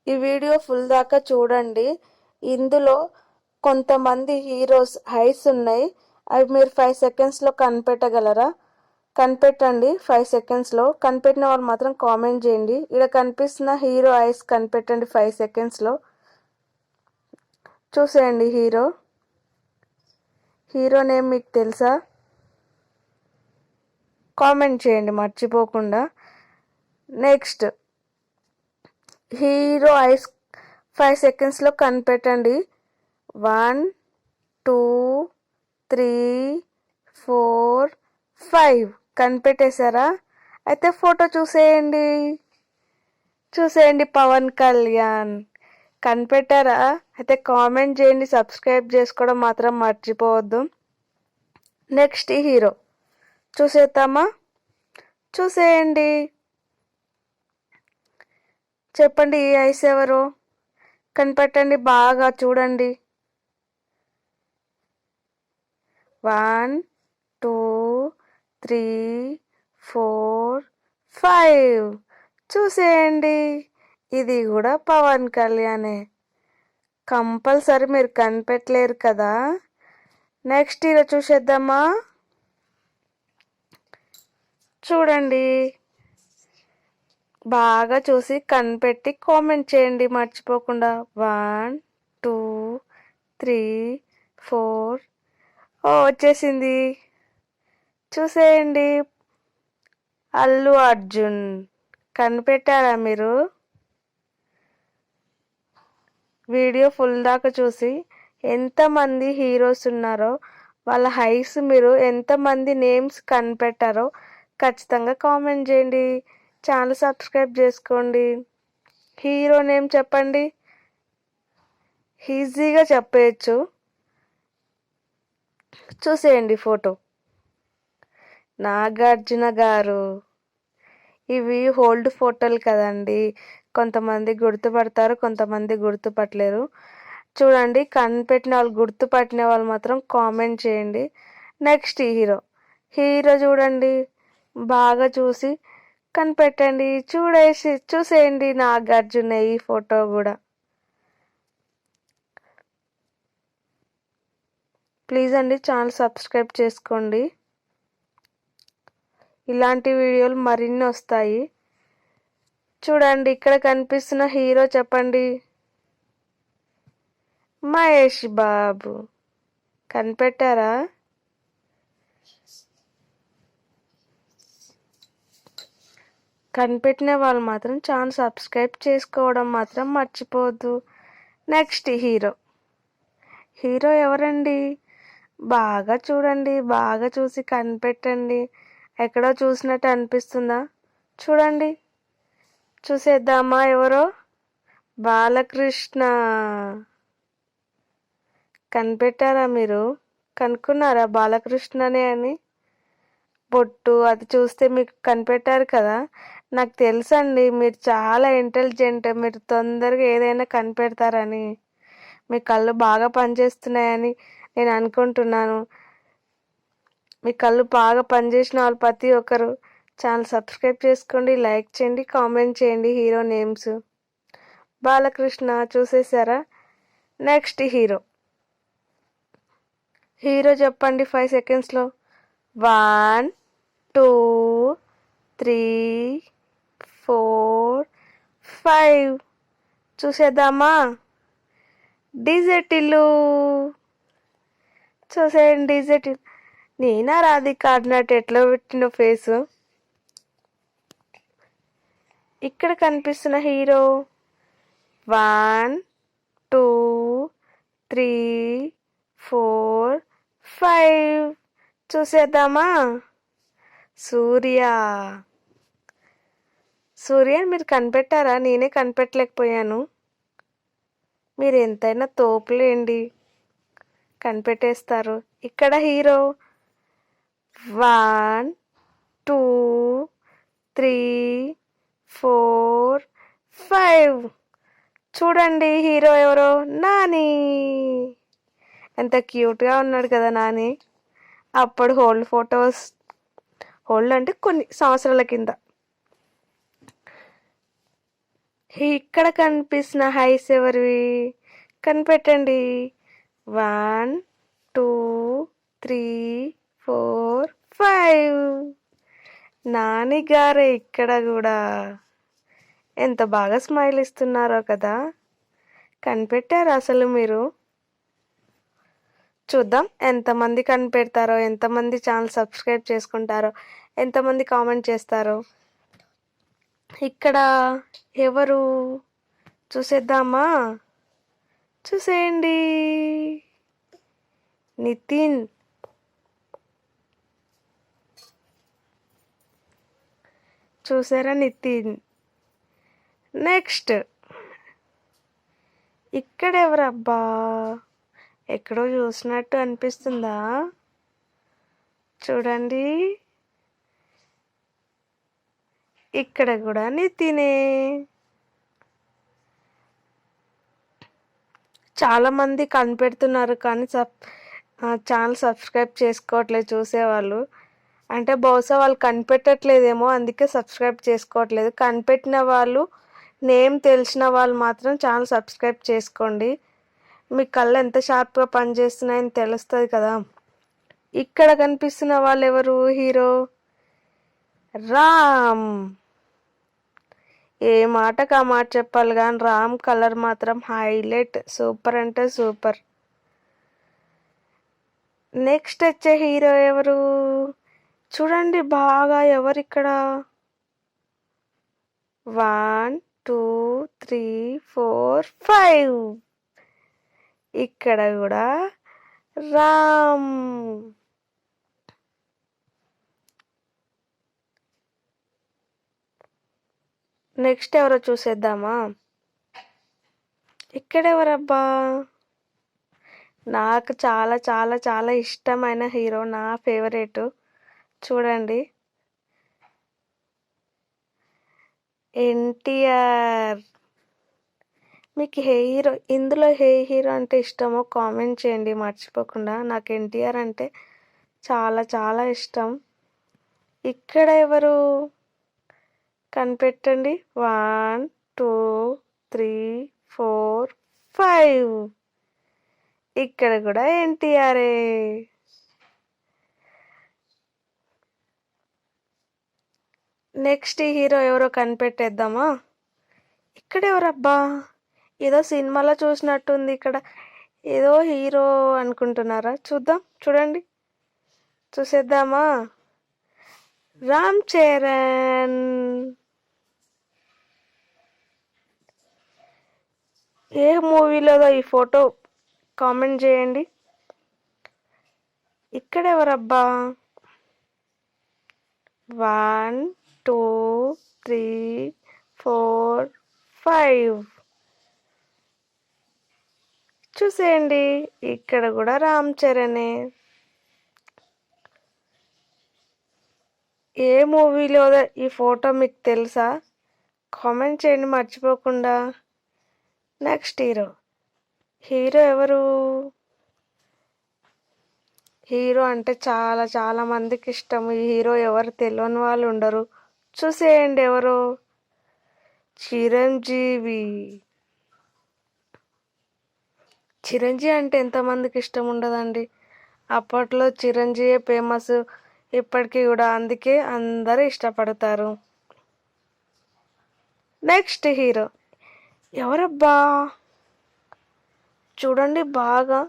ఈ video full దాకా చూడండి. ఇందులో కొంతమంది హీరోస్ హైస్ ఉన్నాయి. అవి మీరు 5 సెకండ్స్లో కనిపెట్టగలరా? కనిపెట్టండి. 5 సెకండ్స్లో కనిపెట్టిన వాళ్ళు మాత్రం కామెంట్ చేయండి. ఇక్కడ కనిపిస్తున్న హీరో ఐస్ కనిపెట్టండి 5 సెకండ్స్లో. చూసేయండి. హీరో నేమ్ మీకు తెలుసా? కామెంట్ చేయండి మర్చిపోకుండా. నెక్స్ట్ హీరో ఐస్ 5 సెకండ్స్లో కనిపెట్టండి. 1 2 3 4 5 కనిపెట్టేశారా? అయితే ఫోటో చూసేయండి పవన్ కళ్యాణ్. కనిపెట్టారా? అయితే కామెంట్ చేయండి. సబ్స్క్రైబ్ చేసుకోవడం మాత్రం మర్చిపోవద్దు. నెక్స్ట్ హీరో చూసేద్దామా? చూసేయండి. చెప్పండి ఈ ఐస్ ఎవరు? కనిపెట్టండి. బాగా చూడండి. 1 2 3 4 5 చూసేయండి. ఇది కూడా పవన్ కళ్యాణే. కంపల్సరీ మీరు కనిపెట్టలేరు కదా. నెక్స్ట్ హీరో చూసేద్దామా? చూడండి. బాగా చూసి కనిపెట్టి కామెంట్ చేయండి మర్చిపోకుండా. 1 2 3 4 వచ్చేసింది. చూసేయండి. అల్లు అర్జున్. కనిపెట్టారా మీరు? వీడియో ఫుల్ దాకా చూసి ఎంతమంది హీరోస్ ఉన్నారో వాళ్ళ హైస్ మీరు ఎంతమంది నేమ్స్ కనిపెట్టారో ఖచ్చితంగా కామెంట్ చేయండి. ఛానల్ సబ్స్క్రైబ్ చేసుకోండి. హీరో నేమ్ చెప్పండి. ఈజీగా చెప్పేయచ్చు. చూసేయండి ఫోటో. నాగార్జున గారు. ఇవి ఓల్డ్ ఫోటోలు కదండి. కొంతమంది గుర్తుపడతారు, కొంతమంది గుర్తుపట్టలేరు. చూడండి. కనిపెట్టిన వాళ్ళు, గుర్తుపట్టిన వాళ్ళు మాత్రం కామెంట్ చేయండి. నెక్స్ట్ హీరో చూడండి. బాగా చూసి కనిపెట్టండి. చూసేయండి నాగార్జున. ఈ ఫోటో కూడా. ప్లీజ్ అండి ఛానల్ సబ్స్క్రైబ్ చేసుకోండి. ఇలాంటి వీడియోలు మరిన్ని వస్తాయి. చూడండి. ఇక్కడ కనిపిస్తున్న హీరో చెప్పండి. మహేష్ బాబు. కనిపెట్టారా? కనిపెట్టిన వాళ్ళు మాత్రం ఛానల్ సబ్స్క్రైబ్ చేసుకోవడం మాత్రం మర్చిపోవద్దు. నెక్స్ట్ హీరో ఎవరండి? బాగా చూడండి. బాగా చూసి కనిపెట్టండి. ఎక్కడో చూసినట్టు అనిపిస్తుందా? చూడండి. చూసేద్దామా ఎవరో? బాలకృష్ణ. కనిపెట్టారా మీరు? కనుక్కున్నారా బాలకృష్ణనే అని? బొట్టు అది చూస్తే మీకు కనిపెట్టారు కదా. నాకు తెలుసండి మీరు చాలా ఇంటెలిజెంట్. మీరు తొందరగా ఏదైనా కనిపెడతారని. మీ కళ్ళు బాగా పనిచేస్తున్నాయని నేను అనుకుంటున్నాను. మీ కళ్ళు బాగా పనిచేసిన వాళ్ళు ప్రతి ఒక్కరు ఛానల్ సబ్స్క్రైబ్ చేసుకోండి, లైక్ చేయండి, కామెంట్ చేయండి. హీరో నేమ్స్ బాలకృష్ణ చూసేసారా? నెక్స్ట్ హీరో చెప్పండి 5 సెకండ్స్లో. 1 2 3 4 5 చూసేద్దామా? డీజే టిల్లు. చూసేయండి. డీజే టిల్లు. నేనా రాధిక అన్నట్టు ఎట్లా పెట్టిన ఫేసు. ఇక్కడ కనిపిస్తున్న హీరో 1 2 3 4 5 చూసేద్దామా? సూర్య మీరు కనిపెట్టారా? నేనే కనిపెట్టలేకపోయాను. మీరు ఎంతైనా తోపులేండి, కనిపెట్టేస్తారు. ఇక్కడ హీరో 1 2 3 4 5 చూడండి. హీరో ఎవరో? నాని. ఎంత క్యూట్గా ఉన్నాడు కదా నాని. అప్పుడు ఓల్డ్ అంటే కొన్ని సంవత్సరాల కింద. ఇక్కడ కనిపిస్తున్న హైస్ ఎవరివి కనిపెట్టండి. 1 2 3 4 5. నాని గారే ఇక్కడ కూడా. ఎంత బాగా స్మైల్ ఇస్తున్నారో కదా. కనిపెట్టారు అసలు మీరు. చూద్దాం ఎంతమంది కనిపెడతారో, ఎంతమంది ఛానల్ సబ్స్క్రైబ్ చేసుకుంటారో, ఎంతమంది కామెంట్ చేస్తారో. ఇక్కడ ఎవరు చూసేద్దామా? చూసేయండి. నితిన్. చూసారా నితిన్. నెక్స్ట్ ఇక్కడ ఎవరబ్బా? ఎక్కడో చూసినట్టు అనిపిస్తుందా? చూడండి, ఇక్కడ కూడా నితినే. చాలామంది కనిపెడుతున్నారు కానీ ఛానల్ సబ్స్క్రైబ్ చేసుకోవట్లేదు చూసేవాళ్ళు. అంటే బహుశా వాళ్ళు కనిపెట్టట్లేదేమో, అందుకే సబ్స్క్రైబ్ చేసుకోవట్లేదు. కనిపెట్టిన వాళ్ళు, నేమ్ తెలిసిన వాళ్ళు మాత్రం ఛానల్ సబ్స్క్రైబ్ చేసుకోండి. మీ కళ్ళు ఎంత షార్ప్గా పనిచేస్తున్నాయని తెలుస్తుంది కదా. ఇక్కడ కనిపిస్తున్న వాళ్ళు ఎవరు? హీరో రామ్. ఏ మాటకు ఆ మాట చెప్పాలి కానీ రామ్ కలర్ మాత్రం హైలైట్, సూపర్ అంటే సూపర్. నెక్స్ట్ వచ్చే హీరో ఎవరు చూడండి బాగా. ఎవరిక్కడ? 1 2 3 4 5. ఇక్కడ కూడా రామ్. నెక్స్ట్ ఎవరో చూసేద్దామా? ఇక్కడెవరబ్బా? నాకు చాలా చాలా చాలా ఇష్టమైన హీరో, నా ఫేవరెట్. చూడండి, ఎన్టీఆర్. మీకు ఇందులో హీరో అంటే ఇష్టమో కామెంట్ చేయండి మర్చిపోకుండా. నాకు ఎన్టీఆర్ అంటే చాలా చాలా ఇష్టం. ఇక్కడ ఎవరు కనిపెట్టండి? 1 2 3 4 5. ఇక్కడ కూడా ఎన్టీఆరే. నెక్స్ట్ హీరో ఎవరో కనిపెట్టేద్దామా? ఇక్కడ ఎవరబ్బా? ఏదో సినిమాలో చూసినట్టుంది. ఇక్కడ ఏదో హీరో అనుకుంటున్నారా? చూద్దాం, చూడండి, చూసేద్దామా? రామ్ చరణ్. ఏ మూవీలోదో ఈ ఫోటో కామెంట్ చేయండి. ఇక్కడ ఎవరబ్బా? 1 2 3 4 5. చూసేయండి, ఇక్కడ కూడా రామ్ చరణే. ఏ మూవీలో ఈ ఫోటో మీకు తెలుసా? కామెంట్ చేయండి మర్చిపోకుండా. నెక్స్ట్ హీరో ఎవరు? హీరో అంటే చాలా చాలా మందికి ఇష్టం. ఈ హీరో ఎవరు తెలియని వాళ్ళు ఉండరు. చూసేయండి ఎవరు? చిరంజీవి. చిరంజీవి అంటే ఎంతమందికి ఇష్టం ఉండదండి. అప్పట్లో చిరంజీవి ఫేమస్, ఇప్పటికీ కూడా, అందుకే అందరూ ఇష్టపడతారు. నెక్స్ట్ హీరో ఎవరబ్బా? చూడండి బాగా.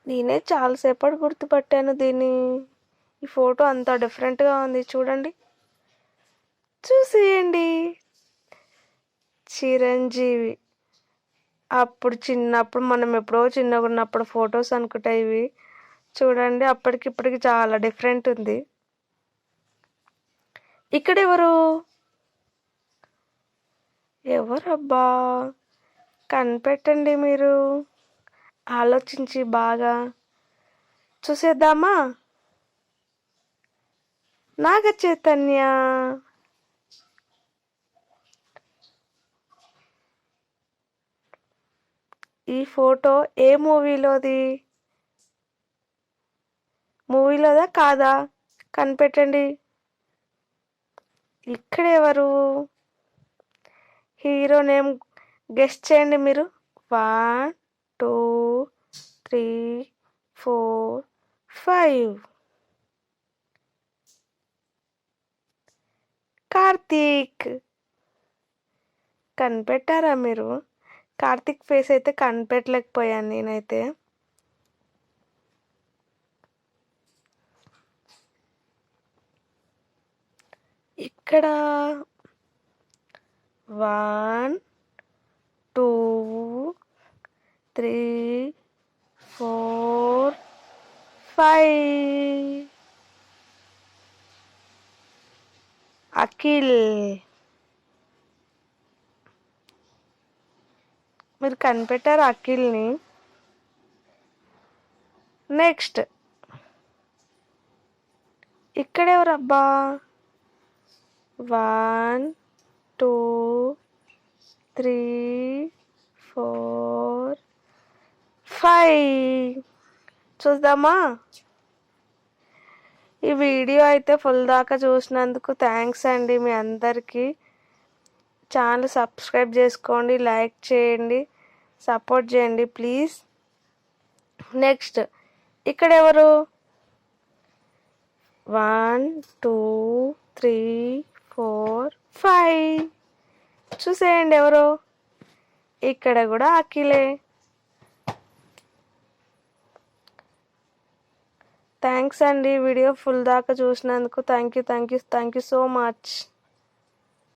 నేనే చాలాసేపటి గుర్తుపట్టాను దీన్ని. ఈ ఫోటో అంతా డిఫరెంట్గా ఉంది. చూడండి, చూసేయండి. చిరంజీవి. అప్పుడు చిన్నప్పుడు, మనం ఎప్పుడో చిన్నగా ఉన్నప్పుడు ఫొటోస్ అనుకుంటా ఇవి. చూడండి, అప్పటికి ఇప్పటికి చాలా డిఫరెంట్ ఉంది. ఇక్కడ ఎవరబ్బా? కనిపెట్టండి మీరు, ఆలోచించి బాగా. చూసేద్దామా? నాగ చైతన్య. ఈ ఫోటో ఏ మూవీలోదా కాదా కనిపెట్టండి. ఇక్కడ ఎవరు? హీరో నేమ్ గెస్ట్ చేయండి మీరు. 1 2 3 4 5. కార్తీక్. కనిపెట్టారా మీరు? కార్తీక్ ఫేస్ అయితే కనిపెట్టలేకపోయాను నేనైతే. ఇక్కడ 1 2 3 4 5. అఖిల్. మీరు కనిపెట్టారు అఖిల్ని. నెక్స్ట్ ఇక్కడెవరబ్బా? 1 2 3 4 5. చూద్దామా? ఈ వీడియో అయితే ఫుల్ దాకా చూసినందుకు థ్యాంక్స్ అండి మీ అందరికీ. ఛానల్ సబ్స్క్రైబ్ చేసుకోండి, లైక్ చేయండి, సపోర్ట్ చేయండి ప్లీజ్. నెక్స్ట్ ఇక్కడ ఎవరు? 1 2 3 4 5. చూసేయండి ఎవరు. ఇక్కడ కూడా అఖిలే. థ్యాంక్స్ అండి వీడియో ఫుల్ దాకా చూసినందుకు. Thank you so much.